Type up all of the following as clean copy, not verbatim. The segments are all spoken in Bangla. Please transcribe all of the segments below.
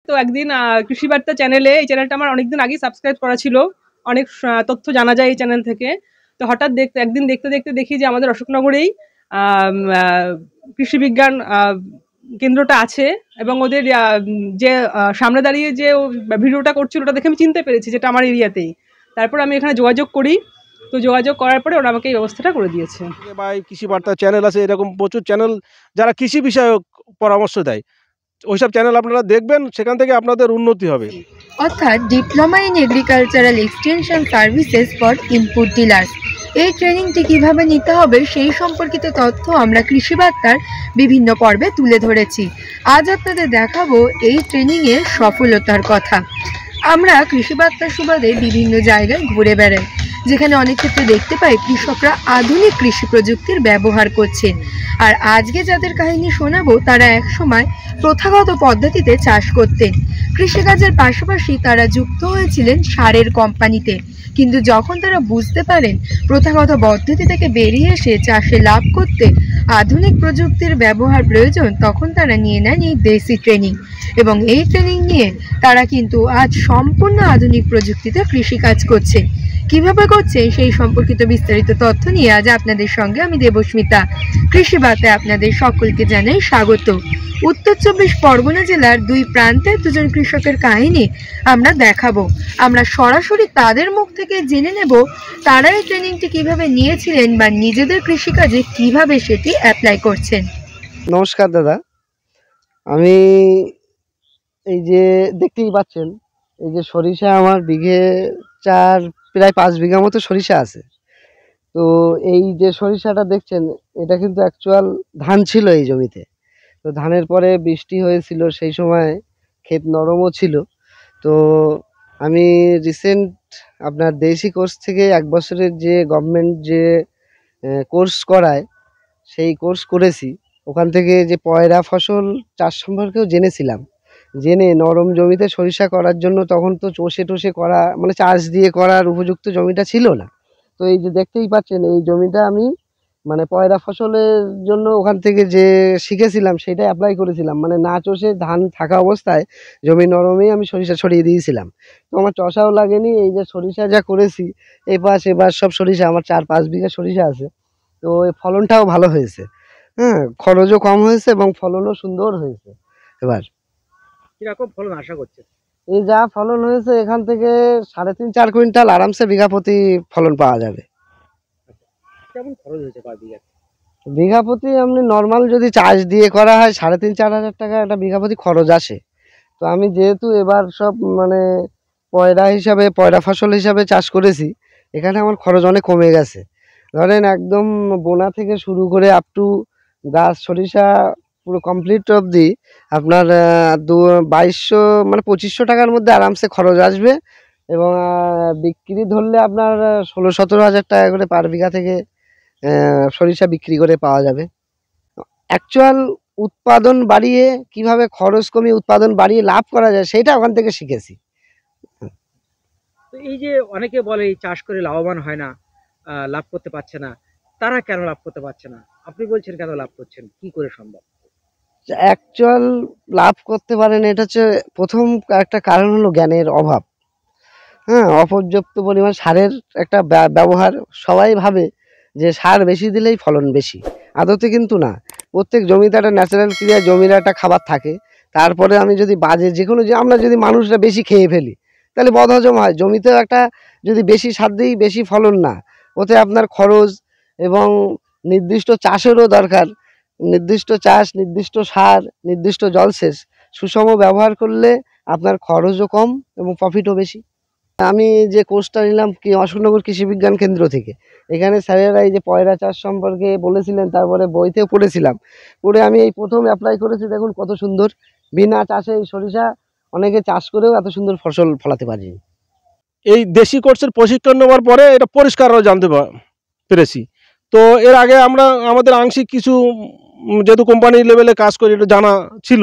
তো একদিন কৃষি বার্তা চ্যানেলে, এই চ্যানেলটা আমার অনেকদিন আগেই সাবস্ক্রাইব করা ছিল, অনেক তথ্য জানা যায় এই চ্যানেল থেকে। তো হঠাৎ একদিন দেখতে দেখতে দেখি যে আমাদের অশোকনগরেই কৃষি বিজ্ঞান কেন্দ্রটা আছে, এবং ওদের যে সামনে দাঁড়িয়ে যে ভিডিওটা করছিল ওটা দেখে আমি চিনতে পেরেছি যেটা আমার এরিয়াতেই। তারপর আমি এখানে যোগাযোগ করি, তো যোগাযোগ করার পরে ওরা আমাকে এই ব্যবস্থাটা করে দিয়েছে। ভাই কৃষি বার্তা চ্যানেল আছে, এরকম প্রচুর চ্যানেল যারা কৃষি বিষয়ক পরামর্শ দেয়, ওইসব চ্যানেল আপনারা দেখবেন, সেখান থেকে আপনাদের উন্নতি হবে। অর্থাৎ diploma in agricultural extension services for input dealers. এই ট্রেনিংটি কিভাবে নিতে হবে সেই সম্পর্কিত তথ্য আমরা কৃষি বার্তার বিভিন্ন পর্বে তুলে ধরেছি। আজ আপনাদের দেখাবো এই ট্রেনিংয়ের সফলতার কথা। আমরা কৃষি বার্তার সুবাদে বিভিন্ন জায়গায় ঘুরে বেড়াই, যেখানে অনেক ক্ষেত্রে দেখতে পাই কৃষকরা আধুনিক কৃষি প্রযুক্তির ব্যবহার করছেন। আর আজকে যাদের কাহিনী শোনাবো তারা একসময় প্রথাগত পদ্ধতিতে চাষ করতেন। কৃষিকাজের পাশাপাশি তারা যুক্ত হয়েছিলেন সারের কোম্পানিতে, কিন্তু যখন তারা বুঝতে পারেন প্রথাগত পদ্ধতি থেকে বেরিয়ে এসে চাষে লাভ করতে আধুনিক প্রযুক্তির ব্যবহার প্রয়োজন, তখন তারা নিয়ে নেন এই দেশি ট্রেনিং। এবং এই ট্রেনিং নিয়ে তারা কিন্তু আজ সম্পূর্ণ আধুনিক প্রযুক্তিতে কৃষিকাজ করছে। কিভাবে করছে সেই সম্পর্কিত বিস্তারিত তথ্য নিয়ে আজ আপনাদের সঙ্গে আমি দেবস্মিতা। কৃষি বার্তায় আপনাদের সকলকে জানাই স্বাগত। উত্তর 24 পরগনা জেলার দুই প্রান্তের দুজন কৃষকের কাহিনী আমরা দেখাবো। আমরা সরাসরি তাদের মুখ থেকে জেনে নেব তারা এই ট্রেনিংটি কিভাবে নিয়েছিলেন বা নিজেদের কৃষিকাজে কিভাবে সেটি অ্যাপ্লাই করছেন। নমস্কার দাদা, আমি এই যে দেখতেই পাচ্ছেন, এই যে সরিষা আমার বিঘে প্রায় 5 বিঘা মতো সরিষা আছে। তো এই যে সরিষাটা দেখছেন, এটা কিন্তু অ্যাকচুয়াল ধান ছিল এই জমিতে। তো ধানের পরে বৃষ্টি হয়েছিল, সেই সময় ক্ষেত নরমও ছিল। তো আমি রিসেন্ট আপনার দেশি কোর্স থেকে 1 বছরের যে গভর্নমেন্ট যে কোর্স করায়, সেই কোর্স করেছি। ওখান থেকে যে পয়রা ফসল চাষ সম্পর্কেও জেনেছিলাম। জেনে নরম জমিতে সরিষা করার জন্য, তখন তো চষে টষে করা মানে চাষ দিয়ে করার উপযুক্ত জমিটা ছিল না। তো এই যে দেখতেই পাচ্ছেন, এই জমিটা আমি মানে পয়রা ফসলের জন্য ওখান থেকে যে শিখেছিলাম সেটাই অ্যাপ্লাই করেছিলাম। মানে না চষে ধান থাকা অবস্থায় জমি নরমেই আমি সরিষা ছড়িয়ে দিয়েছিলাম। তো আমার চষাও লাগেনি। এই যে সরিষা যা করেছি, এপাশ সব সরিষা, আমার 4-5 বিঘা সরিষা আছে। তো এই ফলনটাও ভালো হয়েছে, হ্যাঁ, খরচও কম হয়েছে এবং ফলনও সুন্দর হয়েছে। এবার কিরকম ফলন আশা করছে? এই যা ফলন হয়েছে, এখান থেকে 3.5-4 কুইন্টাল আরামসে বিঘা প্রতি ফলন পাওয়া যাবে। কেমন খরচ হয়েছে পার বিঘা? বিঘা প্রতি আপনি নর্মাল যদি চাষ দিয়ে করা হয় 3,500-4 হাজার টাকা একটা বিঘা প্রতি খরচ আসে। তো আমি যেহেতু এবার সব মানে পয়রা ফসল হিসাবে চাষ করেছি, এখানে আমার খরচ অনেক কমে গেছে। ধরেন একদম বোনা থেকে শুরু করে আপ টু গাছ সরিষা পুরো কমপ্লিট অবধি আপনার 2200 মানে 2500 টাকার মধ্যে আরামসে খরচ আসবে। এবং বিক্রি ধরলে আপনার 16-17 হাজার টাকা করে পার বিঘা থেকে সরিষা বিক্রি করে পাওয়া যাবে। অ্যাকচুয়াল উৎপাদন বাড়িয়ে কিভাবে খরচ কমিয়ে উৎপাদন বাড়িয়ে লাভ করা যায়, সেটা ওখান থেকে শিখেছি। তো এই যে অনেকে বলে এই চাষ করে লাভবান হয় না, লাভ করতে পারছে না, তারা কেন লাভ করতে পারছে না? আপনি বলছেন কেন লাভ করছেন, কি করে সম্ভব? অ্যাকচুয়াল লাভ করতে পারেন, এটা হচ্ছে প্রথম একটা কারণ হলো জ্ঞানের অভাব। হ্যাঁ, অপর্যাপ্ত পরিমাণ সারের একটা ব্যবহার। সবাই ভাবে যে সার বেশি দিলেই ফলন বেশি, আদতে কিন্তু না। প্রত্যেক জমিতে একটা ন্যাচারাল ক্রিয়া, জমির একটা খাবার থাকে। তারপরে আমি যদি বাজে যে কোনো যে আমরা যদি মানুষরা বেশি খেয়ে ফেলি, তাহলে বদহজম হয়। জমিতেও একটা যদি বেশি সার দিই, বেশি ফলন না, ওতে আপনার খরচ এবং নির্দিষ্ট চাষেরও দরকার। নির্দিষ্ট চাষ, নির্দিষ্ট সার, নির্দিষ্ট জলসেচ সুষম ব্যবহার করলে আপনার খরচও কম এবং প্রফিটও বেশি। আমি যে কোর্সটা নিলাম কি অশোকনগর কৃষি বিজ্ঞান কেন্দ্র থেকে, এখানে স্যারেরা এই যে পয়রা চাষ সম্পর্কে বলেছিলেন, তারপরে বইতেও পড়েছিলাম। পড়ে আমি এই প্রথম অ্যাপ্লাই করেছি। দেখুন কত সুন্দর, বিনা চাষে এই সরিষা অনেকে চাষ করেও এত সুন্দর ফসল ফলাতে পারেনি। এই দেশি কোর্সের প্রশিক্ষণ নেওয়ার পরে এটা পরিষ্কারও জানতে পেরেছি। তো এর আগে আমাদের আংশিক কিছু যেহেতু কোম্পানি লেভেলে কাজ করি, এটা জানা ছিল।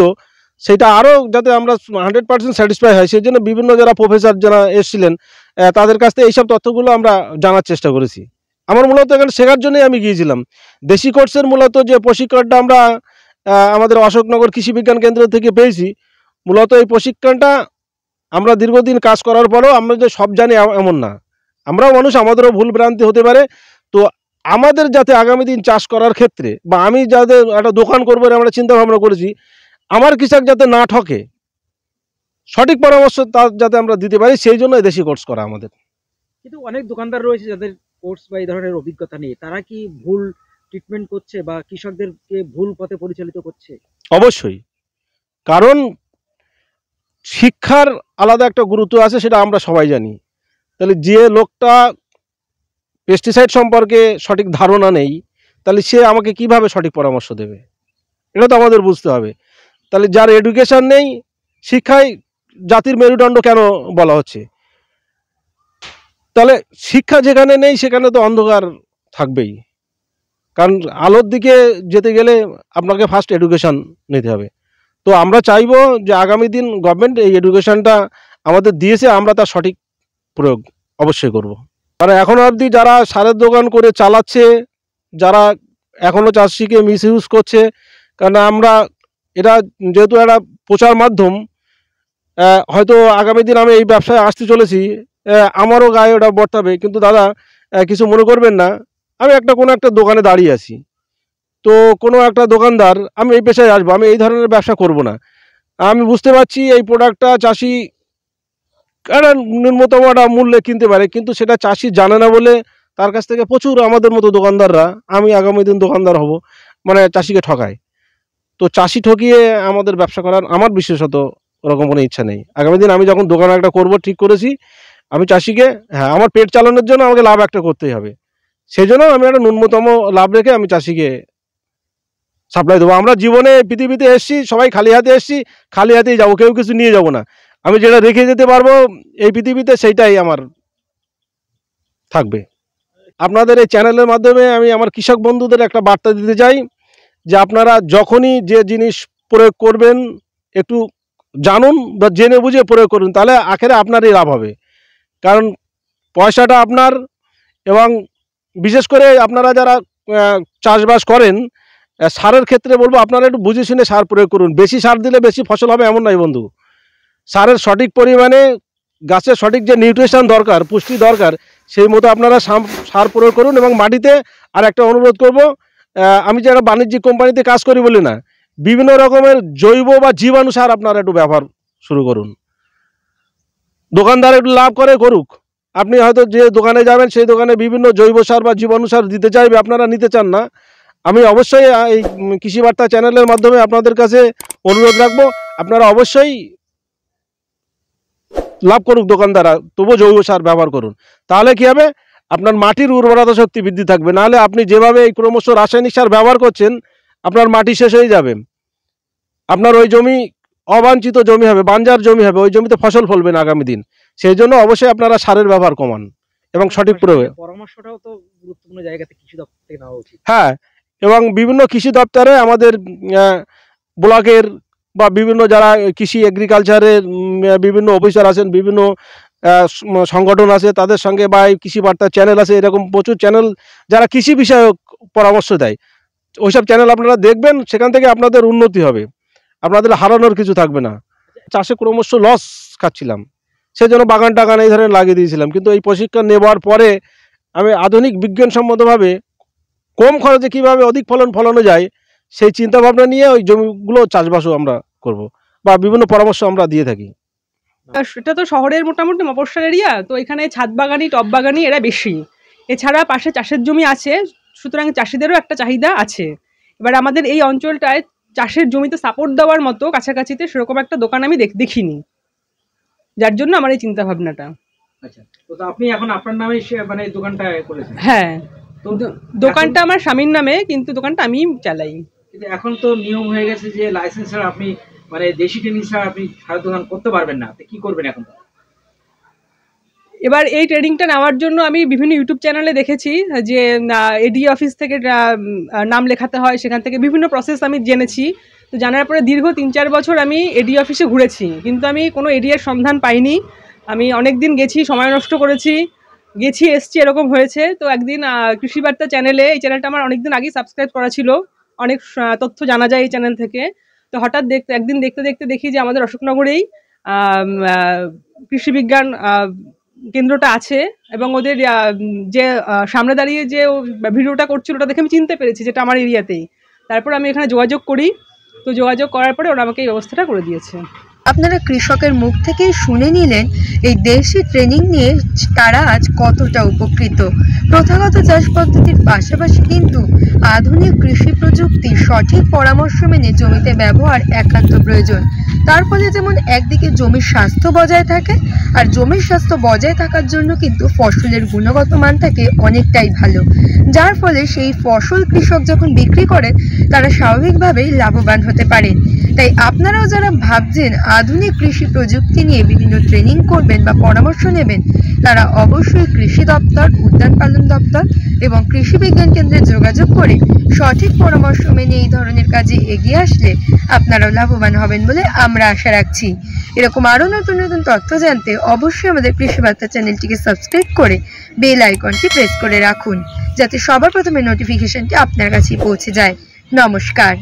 সেটা আরও যাতে আমরা 100% স্যাটিসফাই হয়, সেই জন্য বিভিন্ন যারা প্রফেসর যারা এসেছিলেন, তাদের কাছ থেকে এইসব তথ্যগুলো আমরা জানার চেষ্টা করেছি। আমার মূলত এখানে শেখার জন্যই আমি গিয়েছিলাম। দেশি কোর্সের মূলত যে প্রশিক্ষণটা আমরা আমাদের অশোকনগর কৃষি বিজ্ঞান কেন্দ্র থেকে পেয়েছি, মূলত এই প্রশিক্ষণটা আমরা দীর্ঘদিন কাজ করার পরেও আমরা যে সব জানি এমন না, আমরাও মানুষ, আমাদেরও ভুল ভ্রান্তি হতে পারে। তো আমাদের যাতে আগামী দিন চাষ করার ক্ষেত্রে বা আমি যাতে একটা দোকান করবো আমরা চিন্তা ভাবনা করেছি, আমার কৃষক যাতে না ঠকে, সঠিক পরামর্শ তার যাতে আমরা দিতে পারি, সেই জন্য দেশি কোর্স করা আমাদের। কিন্তু অনেক দোকানদার রয়েছে যাদের কোর্স বা এই ধরনের অভিজ্ঞতা নেই, তারা কি ভুল ট্রিটমেন্ট করছে বা কৃষকদেরকে ভুল পথে পরিচালিত করছে? অবশ্যই, কারণ শিক্ষার আলাদা একটা গুরুত্ব আছে, সেটা আমরা সবাই জানি। তাহলে যে লোকটা পেস্টিসাইড সম্পর্কে সঠিক ধারণা নেই, তাহলে সে আমাকে কিভাবে সঠিক পরামর্শ দেবে, এটা তো আমাদের বুঝতে হবে। তাহলে যার এডুকেশন নেই, শিক্ষায় জাতির মেরুদণ্ড কেন বলা হচ্ছে? তাহলে শিক্ষা যেখানে নেই সেখানে তো অন্ধকার থাকবেই, কারণ আলোর দিকে যেতে গেলে আপনাকে ফার্স্ট এডুকেশন নিতে হবে। তো আমরা চাইবো যে আগামী দিন গভর্নমেন্ট এই এডুকেশনটা আমাদের দিয়েছে, আমরা তার সঠিক প্রয়োগ অবশ্যই করব। কারণ এখনও অবধি যারা সারের দোকান করে চালাচ্ছে, যারা এখনও চাষিকে মিস ইউজ করছে, কারণ আমরা এটা যেহেতু একটা প্রচার মাধ্যম, হয়তো আগামী দিন আমি এই ব্যবসায় আসতে চলেছি, আমারও গায়ে ওটা বর্তাবে, কিন্তু দাদা কিছু মনে করবেন না, আমি কোনো একটা দোকানে দাঁড়িয়ে আছি, তো কোনো একটা দোকানদার, আমি এই পেশায় আসবো, আমি এই ধরনের ব্যবসা করব না। আমি বুঝতে পারছি এই প্রোডাক্টটা চাষি একটা ন্যূনতম একটা মূল্যে কিনতে পারে, কিন্তু সেটা চাষি জানে না বলে তার কাছ থেকে প্রচুর আমাদের মতো দোকানদাররা, আমি আগামী দিন দোকানদার হব, মানে চাষিকে ঠকায়। তো চাষি ঠকিয়ে আমাদের ব্যবসা করার আমার বিশেষত ওরকম কোনো ইচ্ছা নেই। আগামী দিন আমি যখন দোকান একটা করব ঠিক করেছি, আমি চাষিকে, হ্যাঁ, আমার পেট চালানোর জন্য আমাকে লাভ একটা করতেই হবে, সেই জন্য আমি একটা ন্যূনতম লাভ রেখে আমি চাষিকে সাপ্লাই দেবো। আমরা জীবনে পৃথিবীতে এসেছি, সবাই খালি হাতে এসেছি, খালি হাতেই যাবো, কেউ কিছু নিয়ে যাব না। আমি যেটা রেখে যেতে পারবো এই পৃথিবীতে, সেইটাই আমার থাকবে। আপনাদের এই চ্যানেলের মাধ্যমে আমি আমার কৃষক বন্ধুদের একটা বার্তা দিতে চাই যে আপনারা যখনই যে জিনিস প্রয়োগ করবেন একটু জানুন বা জেনে বুঝে প্রয়োগ করুন, তাহলে আখেরে আপনারই লাভ হবে। কারণ পয়সাটা আপনার, এবং বিশেষ করে আপনারা যারা চাষবাস করেন, সারের ক্ষেত্রে বলবো আপনারা একটু বুঝে শুনে সার প্রয়োগ করুন। বেশি সার দিলে বেশি ফসল হবে এমন নয় বন্ধু, সারের সঠিক পরিমাণে গাছের সঠিক যে নিউট্রিশন দরকার, পুষ্টি দরকার, সেই মতো আপনারা সার প্রয়োগ করুন। এবং মাটিতে আর একটা অনুরোধ করব, আমি যারা বাণিজ্যিক কোম্পানিতে কাজ করি বলি না, বিভিন্ন রকমের জৈব বা জীবাণু সার আপনারা একটু ব্যবহার শুরু করুন। দোকানদার একটু লাভ করে করুক, আপনি হয়তো যে দোকানে যাবেন সেই দোকানে বিভিন্ন জৈব সার বা জীবাণু সার দিতে চাইবে, আপনারা নিতে চান না, আমি অবশ্যই এই কৃষি বার্তা চ্যানেলের মাধ্যমে আপনাদের কাছে অনুরোধ রাখবো, আপনারা অবশ্যই লাভ করুক দোকানদাররা, তবুও জৈব সার ব্যবহার করুন। তাহলে কী হবে, আপনার মাটির উর্বরতা শক্তি বৃদ্ধি থাকবে। নাহলে আপনি যেভাবে এই ক্রমশ রাসায়নিক সার ব্যবহার করছেন, আপনার মাটি শেষ হয়ে যাবে, আপনার ওই জমি অবাঞ্ছিত জমি হবে, বাঞ্জার জমি হবে, ওই জমিতে ফসল ফলবে না আগামী দিন। সেই জন্য অবশ্যই আপনারা সারের ব্যবহার কমান এবং সঠিক প্রয়োগে। পরামর্শটাও তো গুরুত্বপূর্ণ জায়গাতে কৃষি দপ্তর থেকে নেওয়া উচিত। হ্যাঁ, এবং বিভিন্ন কৃষি দপ্তরে আমাদের ব্লকের বা বিভিন্ন যারা কৃষি এগ্রিকালচারের বিভিন্ন অফিসার আছেন, বিভিন্ন সংগঠন আছে, তাদের সঙ্গে বা এই কৃষি বার্তা চ্যানেল আছে, এরকম প্রচুর চ্যানেল যারা কৃষি বিষয়ক পরামর্শ দেয়, ওইসব চ্যানেল আপনারা দেখবেন, সেখান থেকে আপনাদের উন্নতি হবে, আপনাদের হারানোর কিছু থাকবে না। চাষে ক্রমশ লস খাচ্ছিলাম, সেই জন্য বাগান টাগান এই ধরনের লাগিয়ে দিয়েছিলাম, কিন্তু এই প্রশিক্ষণ নেওয়ার পরে আমি আধুনিক বিজ্ঞানসম্মতভাবে কম খরচে কীভাবে অধিক ফলন ফলানো যায় সেই চিন্তাভাবনা নিয়ে ওই জমিগুলো চাষবাসও আমরা করব বা বিভিন্ন পরামর্শ আমরা দিয়ে থাকি। সেটা তো শহরের মোটামুটি মফস্বল এরিয়া, তো এখানে ছাদ বাগানি টব বাগানি এরা বেশি, এছাড়া পাশে চাষের জমি আছে, সুতরাং চাষিদেরও একটা চাহিদা আছে। এবার আমাদের এই অঞ্চলটায় চাষের জমিতে সাপোর্ট দেওয়ার মতো কাছাকাছিতে সেরকম একটা দোকান আমি দেখিনি, যার জন্য আমার এই চিন্তা ভাবনাটা। আচ্ছা, তো আপনি এখন আপনার নামে মানে দোকানটা করেছেন? হ্যাঁ, তো দোকানটা আমার স্বামীর নামে, কিন্তু দোকানটা আমি চালাই। কিন্তু এখন তো নিয়ম হয়ে গেছে যে লাইসেন্স ছাড়া আপনি, মানে দেশি ট্রেনিং ছাড়া আপনি সারের দোকান করতে পারবেন না, তো কি করবেন এখন? এবার এই ট্রেনিংটা নেওয়ার জন্য আমি বিভিন্ন ইউটিউব চ্যানেলে দেখেছি যে এডি অফিস থেকে নাম লেখাতে হয়, সেখান থেকে বিভিন্ন প্রসেস আমি জেনেছি। তো জানার পরে দীর্ঘ 3-4 বছর আমি এডি অফিসে ঘুরেছি, কিন্তু আমি কোনো এডিএর সন্ধান পাইনি। আমি অনেক দিন গেছি, সময় নষ্ট করেছি, গেছি এসছি, এরকম হয়েছে। তো একদিন কৃষি বার্তা চ্যানেলে, এই চ্যানেলটা আমার অনেকদিন আগেই সাবস্ক্রাইব করা ছিল, অনেক তথ্য জানা যায় এই চ্যানেল থেকে। তো হঠাৎ একদিন দেখতে দেখতে দেখি যে আমাদের অশোকনগরেই কৃষি বিজ্ঞান কেন্দ্রটা আছে, এবং ওদের যে সামনে দাঁড়িয়ে যে ভিডিওটা করছিল ওটা দেখে আমি চিনতে পেরেছি যেটা আমার এরিয়াতেই। তারপর আমি এখানে যোগাযোগ করি, তো যোগাযোগ করার পরে ওরা আমাকে এই ব্যবস্থাটা করে দিয়েছে। আপনারা কৃষকের মুখ থেকেই শুনে নিলেন এই দেশি ট্রেনিং নিয়ে তারা আজ কতটা উপকৃত। প্রথাগত চাষ পদ্ধতির পাশাপাশি কিন্তু আধুনিক কৃষি প্রযুক্তি সঠিক পরামর্শ মেনে জমিতে ব্যবহার একান্ত প্রয়োজন। তার ফলে যেমন একদিকে জমির স্বাস্থ্য বজায় থাকে, আর জমির স্বাস্থ্য বজায় থাকার জন্য কিন্তু ফসলের গুণগত মান থাকে অনেকটাই ভালো, যার ফলে সেই ফসল কৃষক যখন বিক্রি করেন তারা স্বাভাবিকভাবেই লাভবান হতে পারেন। তাই আপনারাও যারা ভাবছেন আধুনিক কৃষি প্রযুক্তি নিয়ে বিভিন্ন ট্রেনিং করবেন বা পরামর্শ নেবেন, তারা অবশ্যই কৃষি দপ্তর, উদ্যান পালন দপ্তর এবং কৃষি বিজ্ঞান কেন্দ্রে যোগাযোগ করে সঠিক পরামর্শ মেনে এই ধরনের কাজে এগিয়ে আসলে আপনারাও লাভবান হবেন বলে আমরা আশা রাখছি। এরকম আরও নতুন নতুন তথ্য জানতে অবশ্যই আমাদের কৃষি বার্তা চ্যানেলটিকে সাবস্ক্রাইব করে বেল আইকনটি প্রেস করে রাখুন, যাতে সবার প্রথমে নোটিফিকেশনটি আপনার কাছে পৌঁছে যায়। নমস্কার।